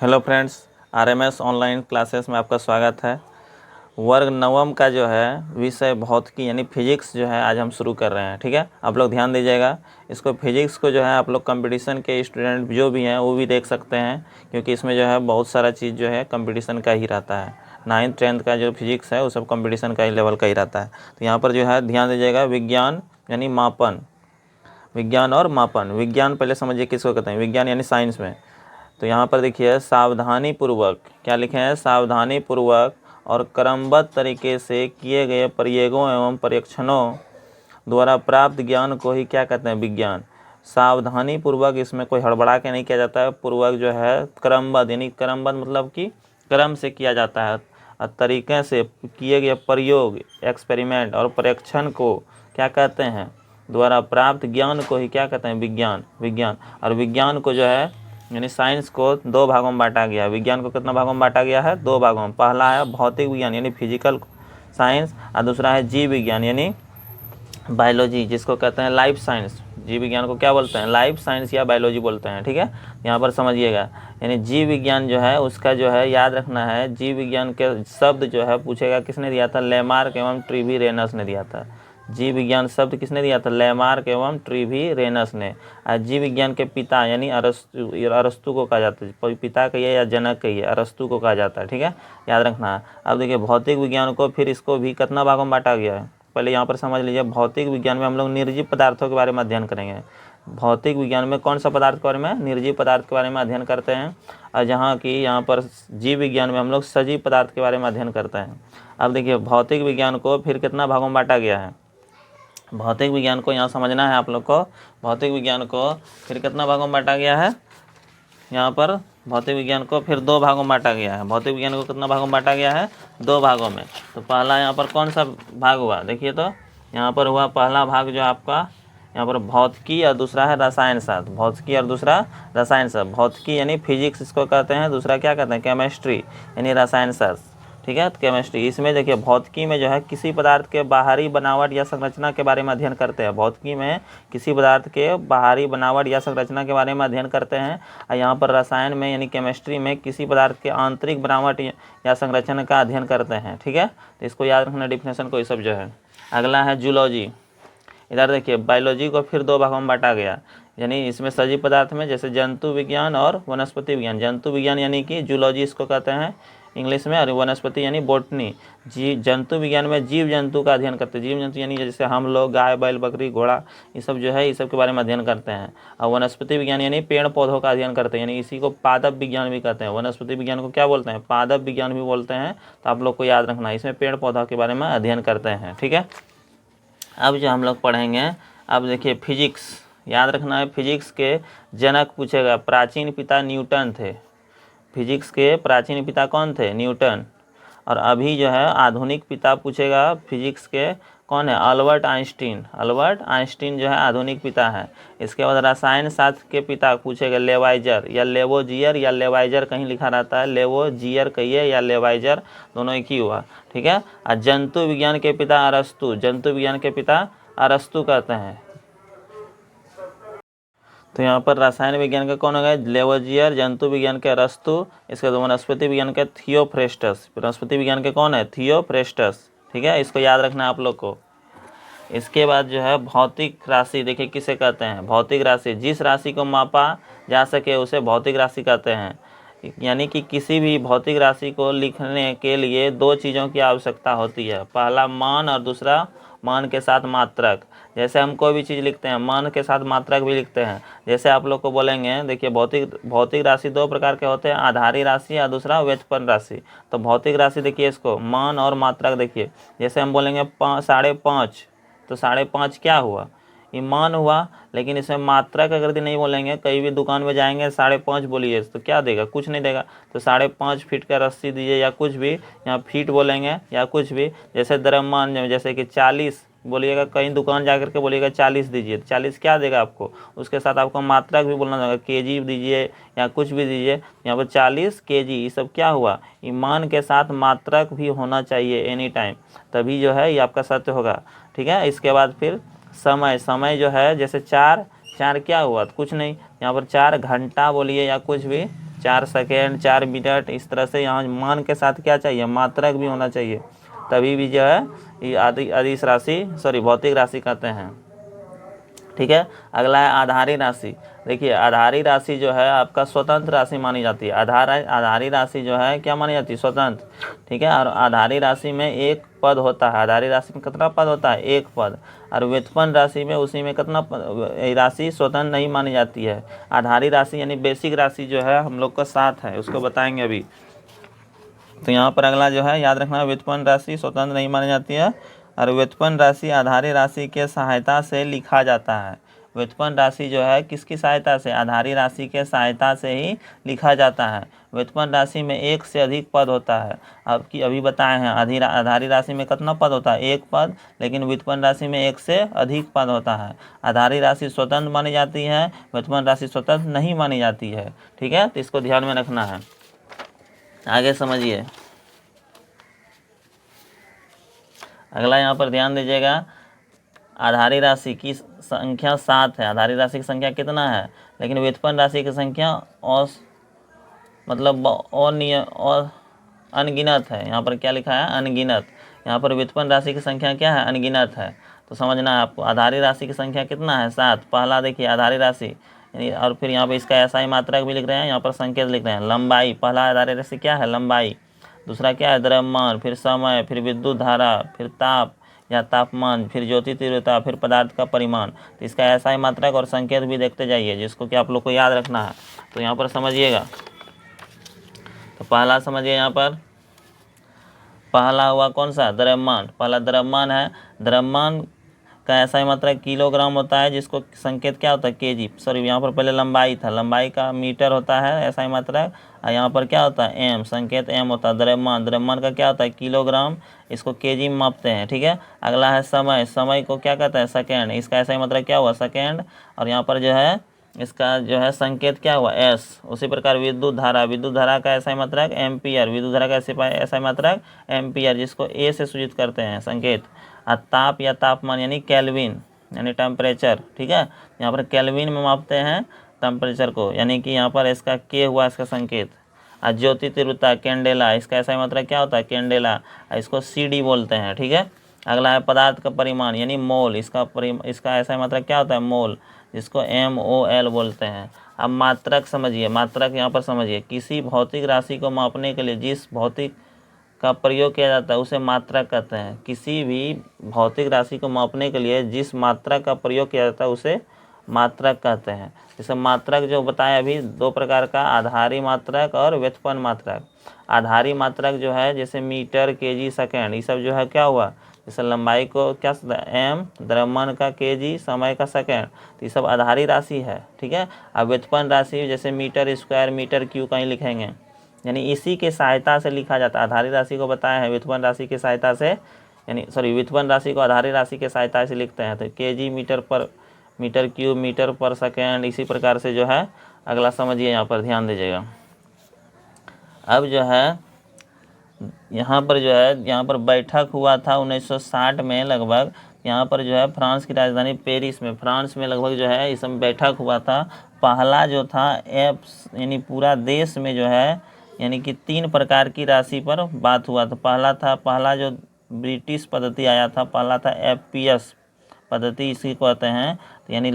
Hello friends, RMS online classes में आपका स्वागत है। वर्ग नवम का जो है विषय भौतिकी यानी फिजिक्स जो है आज हम शुरू कर रहे हैं। ठीक है, आप लोग ध्यान दीजिएगा। इसको फिजिक्स को जो है आप लोग कंपटीशन के स्टूडेंट जो भी हैं वो भी देख सकते हैं, क्योंकि इसमें जो है बहुत सारा चीज़ जो है कंपटीशन का ही रहता है। 9th 10th का जो फिजिक्स है वो सब कंपटीशन का ही लेवल का ही रहता है। तो यहाँ पर जो है ध्यान दीजिएगा, विज्ञान यानी मापन, विज्ञान और मापन। विज्ञान पहले समझिए किसको कहते हैं, विज्ञान यानी साइंस में। तो यहाँ पर देखिए सावधानी पूर्वक, क्या लिखे हैं, सावधानी पूर्वक और क्रमबद्ध तरीके से किए गए प्रयोगों एवं परीक्षणों द्वारा प्राप्त ज्ञान को ही क्या कहते हैं, विज्ञान। सावधानी पूर्वक, इसमें कोई हड़बड़ा के नहीं किया जाता है। पूर्वक जो है क्रमबद्ध, यानी क्रमबद्ध मतलब कि क्रम से किया जाता है, और तरीके से किए गए प्रयोग, एक्सपेरिमेंट और परीक्षण को क्या कहते हैं, द्वारा प्राप्त ज्ञान को ही क्या कहते हैं, विज्ञान। विज्ञान और विज्ञान को जो है यानी साइंस को दो भागों में बांटा गया है। विज्ञान को कितना भागों में बांटा गया है, दो भागों में। पहला है भौतिक विज्ञान यानी फिजिकल साइंस, और दूसरा है जीव विज्ञान यानी बायोलॉजी, जिसको कहते हैं लाइफ साइंस। जीव विज्ञान को क्या बोलते हैं, लाइफ साइंस या बायोलॉजी बोलते हैं। ठीक है, यहाँ पर समझिएगा। यानी जीव विज्ञान जो है उसका जो है याद रखना है, जीव विज्ञान के शब्द जो है पूछेगा किसने दिया था, लेमार्क एवं ट्रिविरेनस ने दिया था। जीव विज्ञान शब्द किसने दिया था, लेमार्क एवं ट्रिविरेनस ने। और जीव विज्ञान के पिता यानी अरस्तु को कहा जाता है। पिता कहिए या जनक कहिए, अरस्तु को कहा जाता है। ठीक है, याद रखना है। अब देखिए भौतिक विज्ञान को फिर इसको भी कितना भागों में बांटा गया है, पहले यहाँ पर समझ लीजिए। भौतिक विज्ञान में हम लोग निर्जीव पदार्थों के बारे में अध्ययन करेंगे। भौतिक विज्ञान में कौन सा पदार्थ के बारे में, निर्जीव पदार्थ के बारे में अध्ययन करते हैं। और जहाँ की यहाँ पर जीव विज्ञान में हम लोग सजीव पदार्थ के बारे में अध्ययन करते हैं। अब देखिए भौतिक विज्ञान को फिर कितना भागों में बांटा गया है। भौतिक विज्ञान को यहाँ समझना है आप लोग को। भौतिक विज्ञान को फिर कितना भागों में बांटा गया है, यहाँ पर भौतिक विज्ञान को फिर दो भागों में बांटा गया है। भौतिक विज्ञान को कितना भागों में बांटा गया है, दो भागों में। तो पहला यहाँ पर कौन सा भाग हुआ, देखिए तो यहाँ पर हुआ पहला भाग जो आपका यहाँ पर भौतिकी, और दूसरा है रसायन शास्त्र। भौतिकी और दूसरा रसायन शास्त्र। भौतिकी यानी फिजिक्स इसको कहते हैं, दूसरा क्या कहते हैं, केमिस्ट्री यानी रसायन शास्त्र। ठीक है, तो केमिस्ट्री। इसमें देखिए भौतिकी में जो है किसी पदार्थ के बाहरी बनावट या संरचना के बारे में अध्ययन करते हैं। भौतिकी में किसी पदार्थ के बाहरी बनावट या संरचना के बारे में अध्ययन करते हैं। और यहाँ पर रसायन में यानी केमिस्ट्री में किसी पदार्थ के आंतरिक बनावट या संरचना का अध्ययन करते हैं। ठीक है, तो इसको याद रखना डिफिनेशन को, ये सब जो है। अगला है जूलॉजी। इधर देखिए बायोलॉजी को फिर दो भागों में बांटा गया, यानी इसमें सजीव पदार्थ में जैसे जंतु विज्ञान और वनस्पति विज्ञान। जंतु विज्ञान यानी कि जूलॉजी इसको कहते हैं इंग्लिश में, और वनस्पति यानी बोटनी। जंतु विज्ञान में जीव जंतु का अध्ययन करते हैं। जीव जंतु यानी जैसे हम लोग गाय बैल बकरी घोड़ा, ये सब जो है, इस सब के बारे में अध्ययन करते हैं। और वनस्पति विज्ञान यानी पेड़ पौधों का अध्ययन करते हैं, यानी इसी को पादप विज्ञान भी कहते हैं। वनस्पति विज्ञान को क्या बोलते हैं, पादप विज्ञान भी बोलते हैं। तो आप लोग को याद रखना है, इसमें पेड़ पौधों के बारे में अध्ययन करते हैं। ठीक है, अब जो हम लोग पढ़ेंगे, अब देखिए फिजिक्स। याद रखना है, फिजिक्स के जनक पूछेगा, प्राचीन पिता न्यूटन थे। फिजिक्स के प्राचीन पिता कौन थे, न्यूटन। और अभी जो है आधुनिक पिता पूछेगा फिजिक्स के, कौन है, अल्बर्ट आइंस्टीन। अल्बर्ट आइंस्टीन जो है आधुनिक पिता है। इसके बाद रसायन शास्त्र के पिता पूछेगा लेवाइजर या लेवोजियर, या लेवाइजर कहीं लिखा रहता है, लेवोजियर कहिए या लेवाइजर, दोनों एक ही हुआ। ठीक है, और जंतु विज्ञान के पिता अरस्तु। जंतु विज्ञान के पिता अरस्तु कहते हैं। तो यहाँ पर रसायन विज्ञान के कौन हो गए, लेवोजियर। जंतु विज्ञान के अरस्तु। इसके बाद वनस्पति विज्ञान के थियोफ्रेस्टस। वनस्पति विज्ञान के कौन है, थियोफ्रेस्टस। ठीक है, इसको याद रखना है आप लोग को। इसके बाद जो है भौतिक राशि, देखिए किसे कहते हैं, भौतिक राशि। जिस राशि को मापा जा सके उसे भौतिक राशि कहते हैं। यानी कि किसी भी भौतिक राशि को लिखने के लिए दो चीज़ों की आवश्यकता होती है, पहला मान और दूसरा मान के साथ मात्रक। जैसे हम कोई भी चीज़ लिखते हैं मान के साथ मात्रक भी लिखते हैं। जैसे आप लोग को बोलेंगे, देखिए भौतिक राशि दो प्रकार के होते हैं, आधारी राशि और दूसरा व्युत्पन्न राशि। तो भौतिक राशि देखिए इसको मान और मात्रक देखिए, जैसे हम बोलेंगे 5.5, तो 5.5 क्या हुआ, ये मान हुआ। लेकिन इसमें मात्रक अगर नहीं बोलेंगे, कहीं भी दुकान में जाएंगे 5.5 बोलिए तो क्या देगा, कुछ नहीं देगा। तो 5.5 फीट का रस्सी दीजिए या कुछ भी, यहाँ फीट बोलेंगे या कुछ भी। जैसे द्रव्यमान जैसे कि 40 बोलिएगा, कहीं दुकान जाकर के बोलिएगा 40 दीजिए, 40 क्या देगा आपको, उसके साथ आपको मात्रक भी बोलना होगा, केजी दीजिए या कुछ भी दीजिए। यहाँ पर 40 केजी, ये सब क्या हुआ, ईमान के साथ मात्रक भी होना चाहिए एनी टाइम, तभी जो है ये आपका सत्य होगा। ठीक है, इसके बाद फिर समय। समय जो है जैसे 4 क्या हुआ, तो कुछ नहीं, यहाँ पर 4 घंटा बोलिए या कुछ भी, 4 सेकेंड, 4 मिनट, इस तरह से यहाँ मान के साथ क्या चाहिए, मात्रक भी होना चाहिए, तभी भी जो है ये अदिश राशि भौतिक राशि कहते हैं। ठीक है। अगला है आधारी राशि। देखिए आधारी राशि जो है आपका स्वतंत्र राशि मानी जाती है। आधारी राशि जो है क्या मानी जाती है, स्वतंत्र। ठीक है। और आधारी राशि में एक पद होता है। आधारी राशि में कितना पद होता है, एक पद। और व्युत्पन्न राशि में उसी में कितना राशि स्वतंत्र नहीं मानी जाती है। आधारी राशि यानी बेसिक राशि जो है हम लोग का 7 है, उसको बताएंगे अभी। तो यहाँ पर अगला जो है याद रखना, व्युत्पन्न राशि स्वतंत्र नहीं मानी जाती है। और व्युत्पन्न राशि आधारी राशि के सहायता से लिखा जाता है। व्युत्पन्न राशि जो है किसकी सहायता से, आधारी राशि के सहायता से ही लिखा जाता है। व्युत्पन्न राशि में एक से अधिक पद होता है। अब की अभी बताए हैं आधारी राशि में कितना पद होता है, एक पद, लेकिन व्युत्पन्न राशि में एक से अधिक पद होता है। आधारी राशि स्वतंत्र मानी जाती है, व्युत्पन्न राशि स्वतंत्र नहीं मानी जाती है। ठीक है, तो इसको ध्यान में रखना है। आगे समझिए, अगला यहाँ पर ध्यान दीजिएगा। आधारी राशि की संख्या 7 है। आधारी राशि की संख्या कितना है, लेकिन व्युत्पन्न राशि की संख्या अनगिनत है। यहाँ पर क्या लिखा है, अनगिनत। यहाँ पर व्युत्पन्न राशि की संख्या क्या है, अनगिनत है। तो समझना है आपको। आधारी राशि की संख्या कितना है, 7। पहला देखिए आधारी राशि यानी, और फिर यहाँ पर इसका ऐसा ही मात्रक भी लिख रहे हैं, यहाँ पर संकेत लिख रहे हैं। लंबाई, पहला आधारी राशि क्या है, लंबाई। दूसरा क्या है, द्रव्यमान, फिर समय, फिर विद्युत धारा, फिर ताप या तापमान, फिर ज्योति तीव्रता, फिर पदार्थ का परिमाण। तो इसका ऐसा ही मात्रक और संकेत भी देखते जाइए, जिसको कि आप लोग को याद रखना है। तो यहाँ पर समझिएगा। तो पहला समझिए, यहाँ पर पहला हुआ कौन सा, द्रव्यमान। पहला द्रव्यमान है। द्रव्यमान का ऐसा ही मात्रक किलोग्राम होता है, जिसको संकेत क्या होता है, केजी। सॉरी, यहाँ पर पहले लंबाई था, लंबाई का मीटर होता है ऐसा ही मात्रक। और यहाँ पर क्या होता है, एम, संकेत एम होता है। द्रव्यमान का क्या होता है, किलोग्राम, इसको केजी में मापते हैं। ठीक है। अगला है समय। समय को क्या कहता है, सेकेंड, इसका ऐसा ही मात्रक क्या हुआ, सेकेंड। और यहाँ पर जो है इसका जो है संकेत क्या हुआ, एस। उसी प्रकार विद्युत धारा, विद्युत धारा का ऐसा ही मात्रक एम्पियर, विद्युत धारा का ऐसा ही मात्रक एम्पियर, जिसको ए से सूचित करते हैं संकेत। और ताप या तापमान यानी केल्विन यानी टेम्परेचर। ठीक है। यहाँ पर केल्विन में मापते हैं टेम्परेचर को, यानी कि यहाँ पर इसका के हुआ इसका संकेत। और ज्योति तीव्रता, कैंडेला, इसका ऐसा ही मात्रक क्या होता है, कैंडेला, इसको सीडी बोलते हैं। ठीक है। अगला है पदार्थ का परिमाण यानी मोल, इसका ऐसा ही मात्रक क्या होता है, मोल, जिसको MOL बोलते हैं। अब मात्रक समझिए, मात्रक यहाँ पर समझिए। किसी भौतिक राशि को मापने के लिए जिस भौतिक का प्रयोग किया जाता है उसे मात्रक कहते हैं। किसी भी भौतिक राशि को मापने के लिए जिस मात्रक का प्रयोग किया जाता है उसे मात्रक कहते हैं। जैसे मात्रक जो बताया अभी, 2 प्रकार का, आधारी मात्रक और व्युत्पन्न मात्रक। आधारी मात्रक जो है जैसे मीटर, केजी, सेकेंड, ये सब जो है क्या हुआ, जैसे लंबाई को क्या एम, द्रव्यमान का केजी, समय का सेकेंड, तो ये सब आधारी राशि है। ठीक है। अब व्युत्पन्न राशि जैसे मीटर स्क्वायर, मीटर क्यू कहीं लिखेंगे, यानी इसी के सहायता से लिखा जाता है। आधारी राशि को बताया है व्युत्पन्न राशि की सहायता से, यानी व्युत्पन्न राशि को आधारी राशि के सहायता से लिखते हैं। तो केजी मीटर पर मीटर क्यूब, मीटर पर सेकेंड, इसी प्रकार से जो है। अगला समझिए, यहाँ पर ध्यान दीजिएगा। अब जो है यहाँ पर जो है, यहाँ पर बैठक हुआ था 1960 में लगभग। यहाँ पर जो है फ्रांस की राजधानी पेरिस में, फ्रांस में लगभग जो है इस समय बैठक हुआ था। पहला जो था एप्स, यानी पूरा देश में जो है, यानी कि 3 प्रकार की राशि पर बात हुआ था। पहला जो ब्रिटिश पद्धति आया था, पहला था FPS पद्धति, इसी को कहते हैं। तो यानी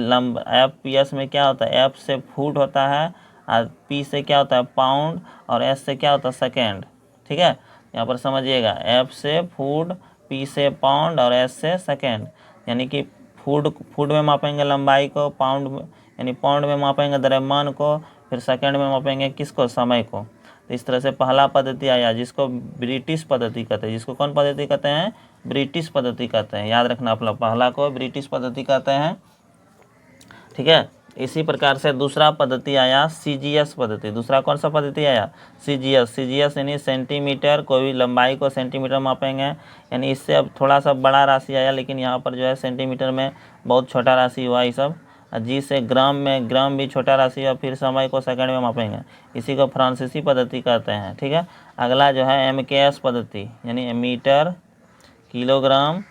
FPS में क्या होता है, F से फुट होता है, और P से क्या होता है, पाउंड, और S से क्या होता है, सेकेंड। ठीक है। यहाँ पर समझिएगा, F से फुट, P से पाउंड, और S से सेकेंड। यानी कि फुट में मापेंगे लंबाई को, यानी पाउंड में मापेंगे द्रव्यमान को, फिर सेकेंड में मापेंगे किसको, समय को। तो इस तरह से पहला पद्धति आया, जिसको ब्रिटिश पद्धति कहते हैं। जिसको कौन पद्धति कहते हैं, ब्रिटिश पद्धति कहते हैं। याद रखना आप लोग, पहला को ब्रिटिश पद्धति कहते हैं। ठीक है। इसी प्रकार से दूसरा पद्धति आया, CGS पद्धति। दूसरा कौन सा पद्धति आया, CGS यानी सेंटीमीटर, कोई भी लंबाई को सेंटीमीटर मापेंगे। यानी इससे अब थोड़ा सा बड़ा राशि आया, लेकिन यहाँ पर जो है सेंटीमीटर में बहुत छोटा राशि हुआ ये सब। जी से ग्राम भी छोटा राशि, और फिर समय को सेकंड में मापेंगे। इसी को फ्रांसीसी पद्धति कहते हैं। ठीक है। अगला जो है MKS पद्धति, यानी मीटर, किलोग्राम,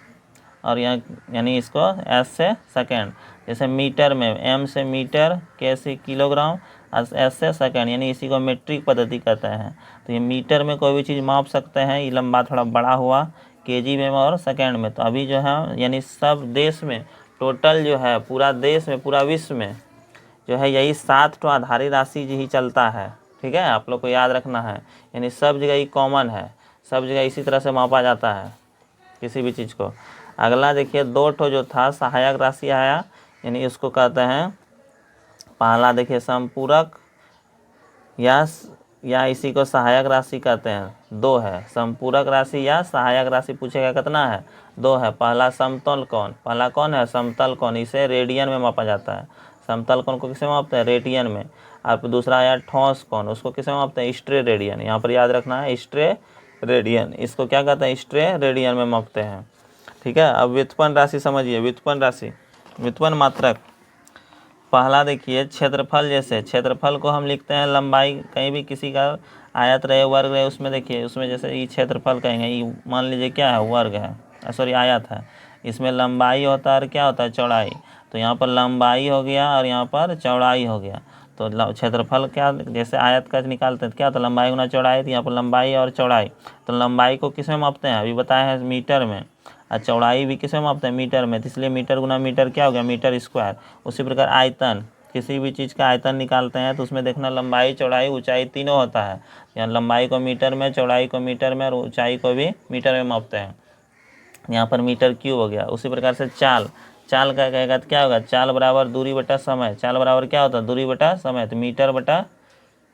और यानी इसको S से सेकेंड। जैसे मीटर में M से मीटर, K से किलोग्राम, ऐसे सेकंड, यानी इसी को मीट्रिक पद्धति कहते हैं। तो ये मीटर में कोई भी चीज़ माप सकते हैं, ये लंबा थोड़ा बड़ा हुआ, केजी में और सेकंड में। तो अभी जो है यानी सब देश में टोटल जो है पूरा देश में पूरा विश्व में जो है यही 7 तो आधारी राशि ही चलता है। ठीक है, आप लोग को याद रखना है, यानी सब जगह ये कॉमन है, सब जगह इसी तरह से मापा जाता है किसी भी चीज़ को। अगला देखिए 2 ठो जो था सहायक राशि आया, यानी इसको कहते हैं पहला देखिए संपूरक या इसी को सहायक राशि कहते हैं। 2 है संपूरक राशि या सहायक राशि, पूछेगा कितना है, 2 है। पहला समतल कोण, पहला कौन है समतल कोण, इसे रेडियन में मापा जाता है। समतल कोण को किसे मापते हैं, रेडियन में। और दूसरा आया ठोस कोण, उसको किसे मापते हैं, स्ट्रे रेडियन। यहाँ पर याद रखना है स्ट्रे रेडियन, इसको क्या कहते हैं, स्ट्रे रेडियन में मापते हैं। ठीक है, अब व्युत्पन्न राशि समझिए। व्युत्पन्न राशि, व्युत्पन्न मात्रक, पहला देखिए क्षेत्रफल। जैसे क्षेत्रफल को हम लिखते हैं लंबाई, कहीं भी किसी का आयत रहे, वर्ग रहे, उसमें देखिए उसमें जैसे ये क्षेत्रफल कहेंगे, ये मान लीजिए क्या है, वर्ग है, सॉरी आयत है। इसमें लंबाई होता है और क्या होता है, चौड़ाई। तो यहाँ पर लंबाई हो गया और यहाँ पर चौड़ाई हो गया। तो क्षेत्रफल क्या, जैसे आयत का निकालते हैं क्या होता है, लंबाई गुना चौड़ाई। तो यहाँ पर लंबाई और चौड़ाई, तो लंबाई को किस में मापते हैं, अभी बताया है मीटर में, और चौड़ाई भी किसे मापते हैं, मीटर में। तो इसलिए मीटर गुना मीटर क्या हो गया, मीटर स्क्वायर। उसी प्रकार आयतन, किसी भी चीज़ का आयतन निकालते हैं तो उसमें देखना लंबाई चौड़ाई ऊंचाई तीनों होता है। यहाँ लंबाई को मीटर में, चौड़ाई को मीटर में और ऊंचाई को भी मीटर में मापते हैं। यहाँ पर मीटर क्यूब हो गया। उसी प्रकार से चाल, चाल का कहेगा तो क्या होगा, चाल बराबर दूरी बटा समय। चाल बराबर क्या होता है, दूरी बटा समय। तो मीटर बटा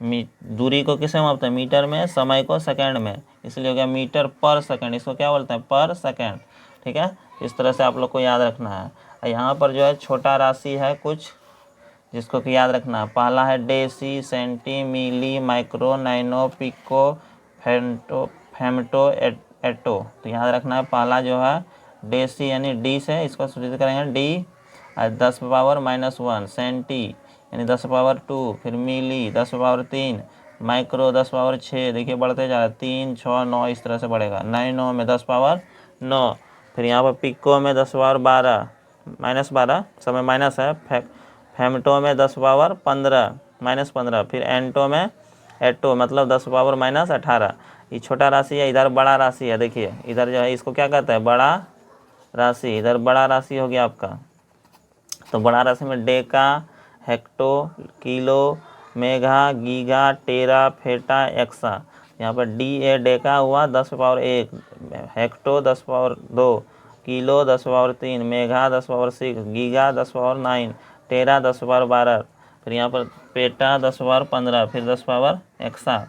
दूरी को किसे मापते हैं, मीटर में, समय को सेकंड में, इसलिए हो गया मीटर पर सेकंड। इसको क्या बोलते हैं, पर सेकंड। ठीक है, इस तरह से आप लोग को याद रखना है। यहाँ पर जो है छोटा राशि है कुछ, जिसको कि याद रखना है। पहला है डेसी, सेंटी, मिली, माइक्रो, नैनो, पिको, फेमटो, एटो। तो याद रखना है पहला जो है डेसी, यानी डी से इसको सूचित करेंगे डी, 10⁻⁻1, सेंटी यानी 10⁻2, फिर मिली 10⁻3, माइक्रो 10⁻6, देखिए बढ़ते जा रहा है 3, 6, 9 इस तरह से बढ़ेगा। नैनो में 10⁻9, फिर यहाँ पर पिको में 10⁻12, -12 समय माइनस है, फेमटो में 10⁻15, -15, फिर एंटो में, एटो मतलब 10⁻−18। ये छोटा राशि है, इधर बड़ा राशि है। देखिए इधर जो है इसको क्या कहते हैं, बड़ा राशि, इधर बड़ा राशि हो गया आपका। तो बड़ा राशि में deca, hecto, kilo, mega, giga, tera, peta, exa. यहाँ पर डी ए डेका हुआ 10⁻1, hecto 10⁻2, kilo 10⁻3, mega 10⁻6, giga 10⁻9, tera 10⁻12, फिर यहाँ पर पेटा 10⁻15, फिर 10 एक्सा,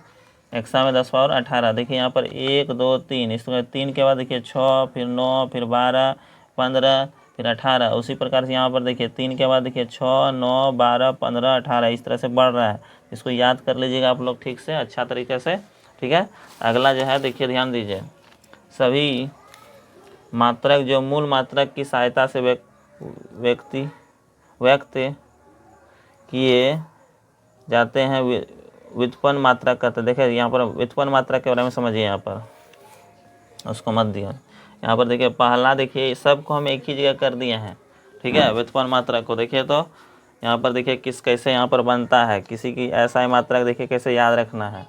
एक्सा में 10⁻18। देखिए यहाँ पर 1 2 3, इसके 3 के बाद देखिए 6, फिर 9, फिर 12, 15, फिर 18। उसी प्रकार से यहाँ पर देखिए 3 के बाद देखिए 6, 9, 12, 15, 18 इस तरह से बढ़ रहा है। इसको याद कर लीजिएगा आप लोग ठीक से, अच्छा तरीके से। ठीक है, अगला जो है देखिए ध्यान दीजिए, सभी मात्रक जो मूल मात्रक की सहायता से व्यक्त किए जाते हैं व्युत्पन्न मात्रक कहते हैं। देखिए यहाँ पर व्युत्पन्न मात्रक के बारे में समझिए, यहाँ पर उसको मत दिया। यहाँ पर देखिए पहला, देखिए सबको हम एक ही जगह कर दिए हैं। ठीक है, व्युत्पन्न मात्रक को देखिए तो यहाँ पर देखिए कैसे यहाँ पर बनता है, किसी की ऐसा ही मात्रक देखिए कैसे याद रखना है,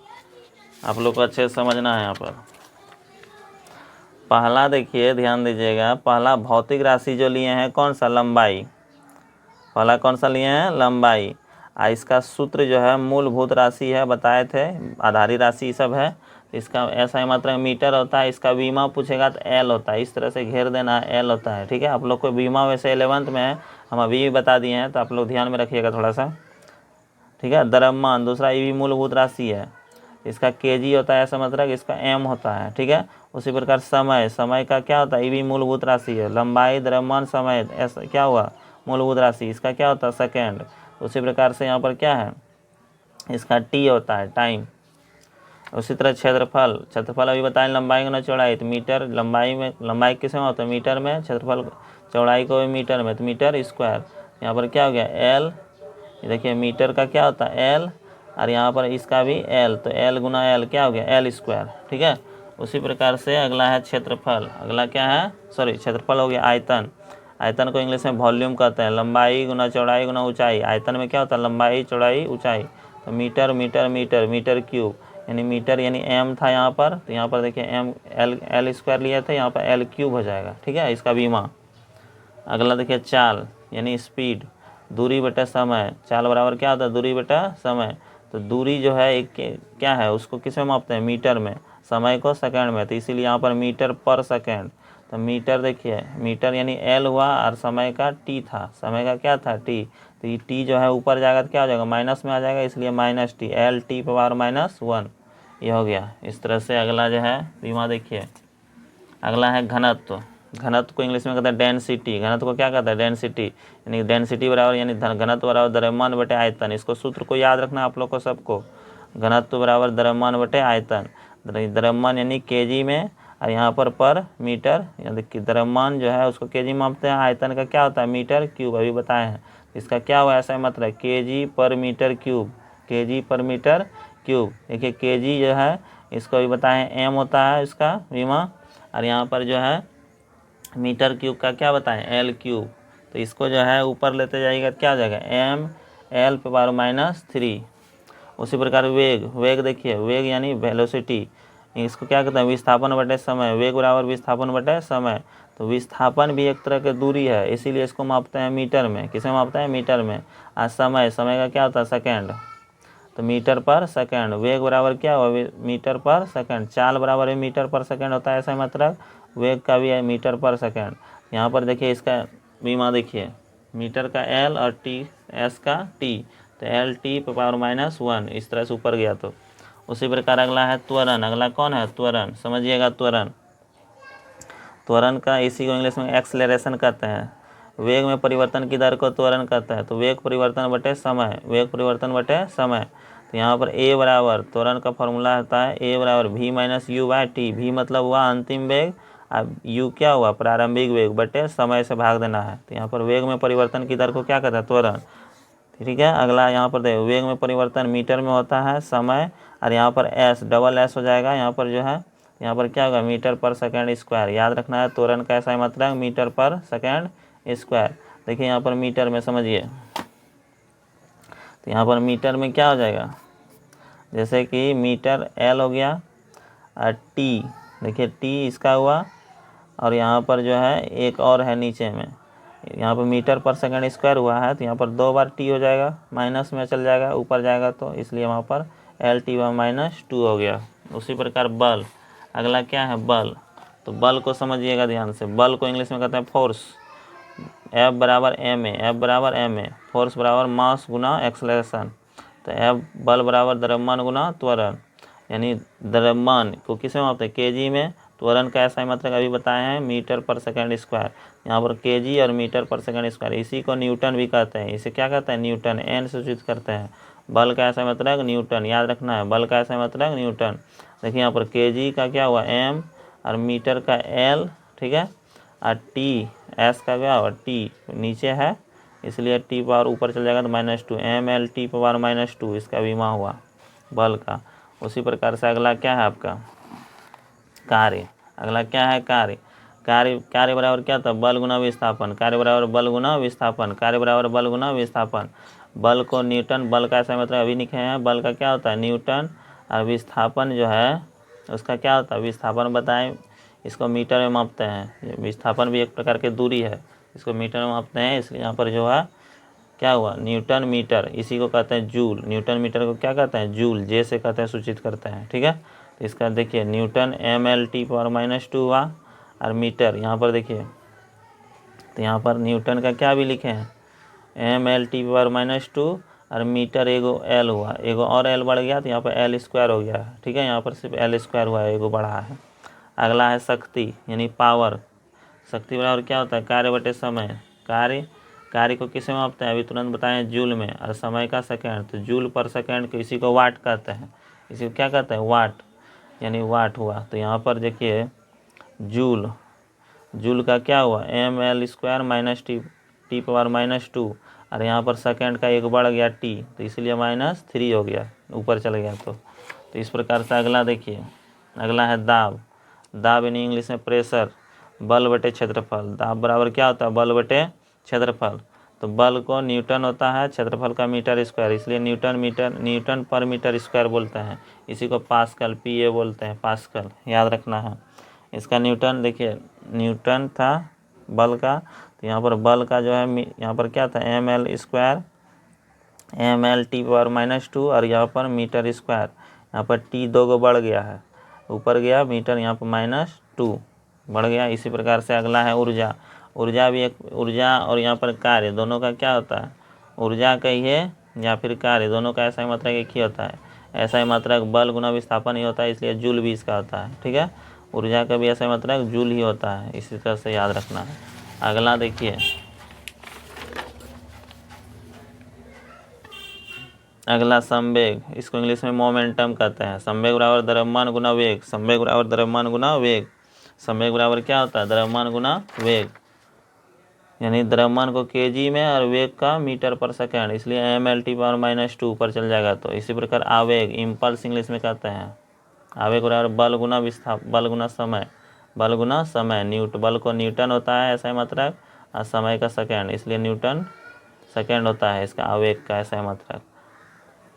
आप लोग को अच्छे से समझना है। यहाँ पर पहला देखिए ध्यान दीजिएगा, पहला भौतिक राशि जो लिए हैं कौन सा, लंबाई। पहला कौन सा लिए हैं, लंबाई। इसका सूत्र जो है मूलभूत राशि है, बताए थे, आधारी राशि सब है। इसका ऐसा ही मात्रक मीटर होता है। इसका बीमा पूछेगा तो एल होता है, इस तरह से घेर देना है, एल होता है। ठीक है, आप लोग को बीमा वैसे 11th में है, हम अभी भी बता दिए हैं, तो आप लोग ध्यान में रखिएगा थोड़ा सा। ठीक है, द्रव्यमान दूसरा, ये भी मूलभूत राशि है, इसका केजी होता है ऐसा मात्रक, इसका एम होता है। ठीक है, उसी प्रकार समय, समय का क्या होता है, ये भी मूलभूत राशि है। लंबाई, द्रव्यमान, समय ऐसा क्या हुआ, मूलभूत राशि, इसका क्या होता है, सेकेंड। उसी प्रकार से यहाँ पर क्या है, इसका टी होता है, टाइम। उसी तरह क्षेत्रफल, क्षेत्रफल अभी बताएं, लंबाई गुना चौड़ाई। तो मीटर, लंबाई में, लंबाई किस में होता है, मीटर में, क्षेत्रफल चौड़ाई को भी मीटर में, तो मीटर स्क्वायर। यहाँ पर क्या हो गया, एल, देखिए मीटर का क्या होता है, एल, और यहाँ पर इसका भी एल, तो एल गुना एल क्या हो गया, एल स्क्वायर। ठीक है, उसी प्रकार से अगला है क्षेत्रफल। अगला क्या है, सॉरी क्षेत्रफल हो गया आयतन। आयतन को इंग्लिश में वॉल्यूम कहते हैं। लंबाई गुना चौड़ाई गुना ऊंचाई, आयतन में क्या होता है, लंबाई चौड़ाई ऊंचाई। तो metre metre metre metre cube यानी मीटर यानी एम था यहाँ पर, तो यहाँ पर देखिए एम एल स्क्वायर लिया था, यहाँ पर एल क्यूब हो जाएगा, ठीक है, इसका बीमा। अगला देखिए चाल यानी स्पीड, दूरी बटा समय, चाल बराबर क्या होता है, दूरी बटा समय। तो दूरी जो है एक क्या है, उसको किस में मापते हैं, मीटर में, समय को सेकंड में, तो इसीलिए यहाँ पर मीटर पर सेकंड। तो मीटर देखिए मीटर यानी एल हुआ और समय का टी था, समय का क्या था, टी। तो ये टी जो है ऊपर जाएगा तो क्या हो जाएगा, माइनस में आ जाएगा, इसलिए minus T, L t power -1, ये हो गया। इस तरह से अगला जो है बीमा देखिए, अगला है घनत्व। घनत्व को इंग्लिश में कहते हैं डेंसिटी, घनत्व को क्या कहता है, डेंसिटी, यानी डेंसिटी बराबर यानी घनत्व बराबर द्रव्यमान बटे आयतन। इसको सूत्र को याद रखना आप लोग को सबको, घनत्व बराबर द्रव्यमान बटे आयतन। द्रव्यमान यानी केजी में और यहाँ पर मीटर, यानी कि द्रव्यमान जो है उसको केजी में मापते हैं, आयतन का क्या होता है, मीटर क्यूब, अभी बताए हैं। इसका क्या हुआ ऐसा मतलब केजी पर मीटर क्यूब, केजी पर मीटर क्यूब। देखिए केजी जो है इसको भी बताएं एम होता है इसका बीमा, और यहाँ पर जो है मीटर क्यूब का क्या बताएं, एल क्यूब। तो इसको जो है ऊपर लेते जाइएगा क्या हो जाएगा, एम एल पावर -3। उसी प्रकार वेग, वेग देखिए वेग यानी वेलोसिटी, इसको क्या कहते हैं, विस्थापन बटे समय, वेग बराबर विस्थापन बटे समय। तो विस्थापन भी एक तरह की दूरी है, इसीलिए इसको मापते हैं मीटर में, किसे मापते हैं, मीटर में। और समय, समय का क्या होता है, सेकेंड, तो मीटर पर सेकंड। वेग बराबर क्या हुआ, मीटर पर सेकंड। चाल बराबर है मीटर पर सेकंड होता है, ऐसा मतलब वेग का भी है मीटर पर सेकंड। यहाँ पर देखिए इसका बीमा देखिए, मीटर का एल और टी, एस का टी, तो एल टी पावर -1, इस तरह से ऊपर गया। तो उसी प्रकार अगला है त्वरण। अगला कौन है, त्वरण, समझिएगा त्वरण। त्वरण का इसी को इंग्लिश में एक्सेलरेशन कहते हैं। वेग में परिवर्तन की दर को त्वरण कहता है। तो वेग परिवर्तन बटे समय, वेग परिवर्तन बटे समय। तो यहाँ पर ए बराबर, त्वरण का फॉर्मूला होता है ए बराबर v-u/t। v मतलब हुआ अंतिम वेग, अब u क्या हुआ, प्रारंभिक वेग, बटे समय से भाग देना है। तो यहाँ पर वेग में परिवर्तन की दर को क्या कहता है, त्वरण। ठीक है, अगला यहाँ पर देखो वेग में परिवर्तन मीटर में होता है, समय, और यहाँ पर एस डबल एस हो जाएगा, यहाँ पर जो है यहाँ पर क्या होगा, मीटर पर सेकंड स्क्वायर। याद रखना है त्वरण का ऐसा मतलब मीटर पर सेकंड स्क्वायर। देखिए यहाँ पर मीटर में समझिए, तो यहाँ पर मीटर में क्या हो जाएगा, जैसे कि मीटर एल हो गया और टी, देखिए टी इसका हुआ, और यहाँ पर जो है एक और है नीचे में, यहाँ पर मीटर पर सेकंड स्क्वायर हुआ है, तो यहाँ पर 2 बार टी हो जाएगा, माइनस में चल जाएगा, ऊपर जाएगा, तो इसलिए वहाँ पर एल टी -2 हो गया। उसी प्रकार बल, अगला क्या है, बल। तो बल को समझिएगा ध्यान से, बल को इंग्लिश में कहते हैं फोर्स। एफ बराबर एम ए, एफ बराबर एम ए, फोर्स बराबर मास गुना एक्सलेशन। तो एफ बल बराबर द्रव्यमान गुना त्वरण, यानी द्रव्यमान को किस में मापते हैं, केजी में, त्वरण का ऐसा मतलब अभी बताए हैं मीटर पर सेकंड स्क्वायर। यहाँ पर केजी और मीटर पर सेकंड स्क्वायर, इसी को न्यूटन भी कहते हैं। इसे क्या कहते हैं, न्यूटन, एन से सूचित करते हैं। बल का ऐसा मतलब न्यूटन, याद रखना है, बल का ऐसा मतलब न्यूटन। देखिए यहाँ पर केजी का क्या हुआ, एम, और मीटर का एल, ठीक है, और टी, एस का क्या हुआ, टी नीचे है, इसलिए टी पावर ऊपर चल जाएगा तो -2, एम एल टी पावर -2, इसका बीमा हुआ बल का। उसी प्रकार से अगला क्या है आपका, कार्य। अगला क्या है, कार्य। कार्य बराबर क्या था, बल गुना विस्थापन, कार्य बराबर बल गुना विस्थापन, कार्य बराबर बल गुना विस्थापन। बल को न्यूटन, बल का ऐसा मतलब अभी लिखे हैं, बल का क्या होता है न्यूटन, और विस्थापन जो है उसका क्या होता है, विस्थापन बताएं, इसको मीटर में मापते हैं। विस्थापन भी एक प्रकार की दूरी है, इसको मीटर में मापते हैं, इसलिए यहाँ पर जो है क्या हुआ, न्यूटन मीटर, इसी को कहते हैं जूल। न्यूटन मीटर को क्या कहते हैं, जूल, जे से कहते हैं, सूचित करते हैं, ठीक है। तो इसका देखिए newton m l t power -2 हुआ, और मीटर यहाँ पर देखिए, तो यहाँ पर न्यूटन का क्या भी लिखे हैं, एम एल टी पावर -2, और मीटर एगो एल हुआ, एगो और एल बढ़ गया, तो यहाँ पर एल स्क्वायर हो गया है, ठीक है, यहाँ पर सिर्फ एल स्क्वायर हुआ है, एगो बढ़ा है। अगला है शक्ति यानी पावर। शक्ति बराबर क्या होता है, कार्य बटे समय। कार्य को किसे मापते हैं, अभी तुरंत बताएं, जूल में, और समय का सेकंड, तो जूल पर सेकंड को इसी को वाट कहते हैं। इसी को क्या कहते हैं, वाट, यानी वाट हुआ। तो यहाँ पर देखिए जूल, जूल का क्या हुआ, m l square -t, t power -2, और यहाँ पर सेकंड का एक बढ़ गया टी, तो इसलिए -3 हो गया, ऊपर चल गया। तो इस प्रकार से अगला देखिए, अगला है दाब। दाब यानी इंग्लिश में प्रेशर, बल बटे क्षेत्रफल। दाब बराबर क्या होता है, बल बटे क्षेत्रफल। तो बल को न्यूटन होता है, क्षेत्रफल का मीटर स्क्वायर, इसलिए न्यूटन पर मीटर स्क्वायर बोलते हैं। इसी को पास्कल PA बोलते हैं, पास्कल याद रखना है। इसका न्यूटन देखिए, न्यूटन था बल का, तो यहाँ पर बल का जो है यहाँ पर क्या था ml स्क्वायर, ml T⁻⁻2 और यहाँ पर मीटर स्क्वायर, यहाँ पर T 2 को बढ़ गया है, ऊपर गया मीटर, यहाँ पर -2 बढ़ गया। इसी प्रकार से अगला है ऊर्जा। ऊर्जा भी एक, ऊर्जा और यहाँ पर कार्य दोनों का क्या होता है, ऊर्जा कहिए या फिर कार्य, दोनों का ऐसा ही मात्रक एक ही होता है। ऐसा ही मात्रक बल गुना विस्थापन ही होता है, इसलिए जूल भी इसका होता है। ठीक है, ऊर्जा का भी ऐसा ही मात्रक जूल ही होता है, इसी तरह से याद रखना है। अगला देखिए, अगला संवेग, इसको इंग्लिश में मोमेंटम कहते हैं। संवेग बराबर द्रव्यमान गुना वेग, संवेग बराबर द्रव्यमान गुना वेग। संवेग बराबर क्या होता है, द्रव्यमान गुना वेग, यानी द्रव्यमान को kg में और वेग का मीटर पर सेकेंड, इसलिए ml T⁻⁻2 ऊपर चल जाएगा। तो इसी प्रकार आवेग, इम्पल्स इंग्लिश में कहते हैं। आवेग बराबर बल गुना विस्थापन, बल गुना समय, बल गुना समय। बल को न्यूटन होता है ऐसा ही मात्रक, और समय का सेकेंड, इसलिए न्यूटन सेकेंड होता है इसका आवेग का ऐसा ही मात्रक।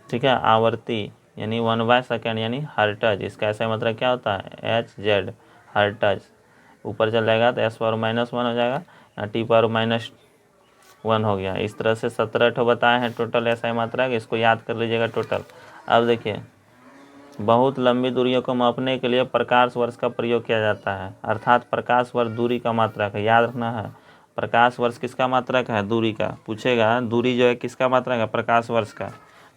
ठीक है, आवर्ती यानी 1/सेकेंड यानी हर्ट्ज, इसका ऐसा मात्रक क्या होता है Hz, हर्ट्ज। ऊपर चल जाएगा तो S⁻−1 हो जाएगा, यहाँ T⁻−1 हो गया। इस तरह से 17 ठो बताए हैं टोटल ऐसा मात्रक, इसको याद कर लीजिएगा टोटल। अब देखिए, बहुत लंबी दूरियों को मापने के लिए प्रकाश वर्ष का प्रयोग किया जाता है, अर्थात प्रकाश वर्ष दूरी का मात्रक है, याद रखना है। प्रकाश वर्ष किसका मात्रक है, दूरी का पूछेगा, दूरी जो है किसका मात्रक है, प्रकाश वर्ष का।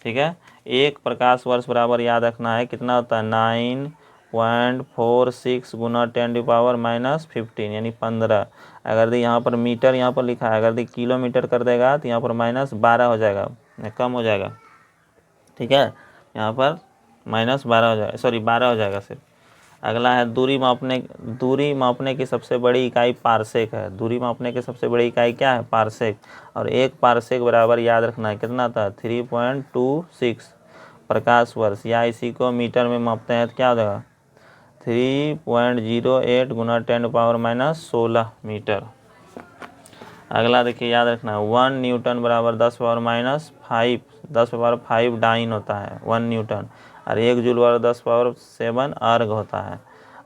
ठीक है, एक प्रकाश वर्ष बराबर याद रखना है कितना होता है 9.46 गुना 10⁻⁻15 यानी 15। अगर यहाँ पर मीटर यहाँ पर लिखा है, अगर किलोमीटर कर देगा तो यहाँ पर -12 हो जाएगा, कम हो जाएगा। ठीक है, यहाँ पर -12 हो जाएगा, सॉरी 12 हो जाएगा सिर्फ। अगला है दूरी मापने की सबसे बड़ी इकाई पारसेक है। दूरी मापने की सबसे बड़ी इकाई क्या है, पारसेक। और एक पारसेक बराबर याद रखना है कितना था 3.26 प्रकाश वर्ष, या इसी को मीटर में मापते हैं तो क्या हो जाएगा 3.08 गुना 10⁻⁻16 मीटर। अगला देखिए, याद रखना 1 न्यूटन बराबर 10⁻5 डाइन होता है 1 न्यूटन, और 1 जूल बराबर 10⁻7 अर्ग होता है।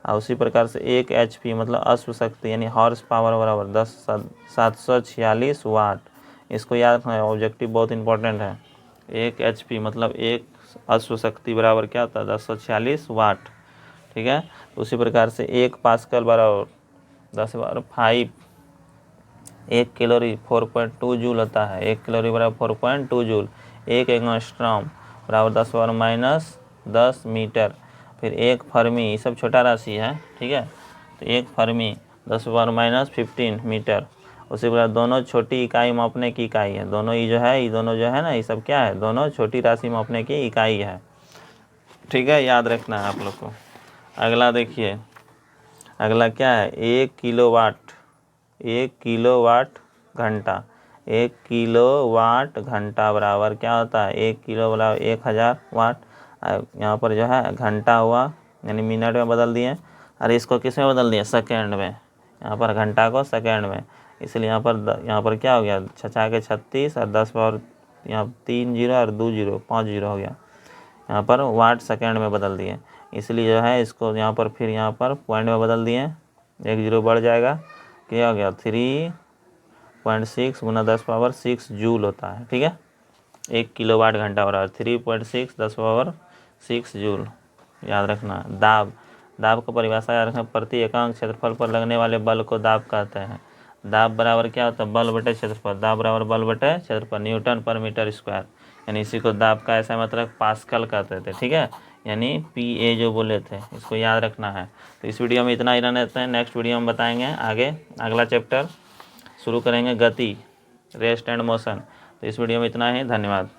और उसी प्रकार से 1 HP मतलब अश्व शक्ति यानी हॉर्स पावर बराबर 746 वाट। इसको याद रखना है, ऑब्जेक्टिव बहुत इंपॉर्टेंट है। 1 HP मतलब 1 अश्व शक्ति बराबर क्या होता है 1046 वाट। ठीक है, उसी प्रकार से 1 पास्कल बराबर 10⁻5, 1 कैलोरी 4.2 जूल होता है, 1 कैलोरी बराबर 4.2 जूल। 1 एंगस्ट्रॉम बराबर 10⁻10 मीटर। फिर 1 फर्मी, ये सब छोटा राशि है। ठीक है, तो 1 फर्मी 10⁻15 मीटर। उसी प्रकार दोनों छोटी इकाई मापने की इकाई है, दोनों ये जो है ना, ये सब क्या है, दोनों छोटी राशि मापने की इकाई है। ठीक है, याद रखना है आप लोग को। अगला देखिए, अगला क्या है 1 किलोवाट, 1 किलोवाट घंटा। 1 किलोवाट घंटा बराबर क्या होता है, 1 किलो बराबर 1000 वाट। यहाँ पर जो है घंटा हुआ यानी मिनट में बदल दिए, और इसको किस में बदल दिए, सेकेंड में। यहाँ पर घंटा को सेकेंड में, इसलिए यहाँ पर क्या हो गया 6 के 36 और 10 और यहाँ 3 जीरो और 2 जीरो 5 जीरो हो गया। यहाँ पर वाट सेकेंड में बदल दिए, इसलिए जो है इसको यहाँ पर फिर यहाँ पर पॉइंट में बदल दिए, 1 जीरो बढ़ जाएगा, क्या हो गया 3.6 गुना 10⁻6 जूल होता है। ठीक है, 1 किलोवाट घंटा बराबर 3.6 10⁻6 जूल। याद रखना। दाब को परिभाषा याद रखना, प्रति एकांक क्षेत्रफल पर लगने वाले बल को दाब कहते हैं। दाब बराबर क्या होता है, बल बटे क्षेत्रफल। दाब बराबर बल बटे क्षेत्रफल, न्यूटन पर मीटर स्क्वायर, यानी इसी को दाब का ऐसा मतलब पास्कल कहते थे। ठीक है, यानी PA जो बोले थे, इसको याद रखना है। तो इस वीडियो में इतना ही रहने देते हैं, नेक्स्ट वीडियो में बताएंगे आगे, अगला चैप्टर शुरू करेंगे गति, रेस्ट एंड मोशन। तो इस वीडियो में इतना ही, धन्यवाद।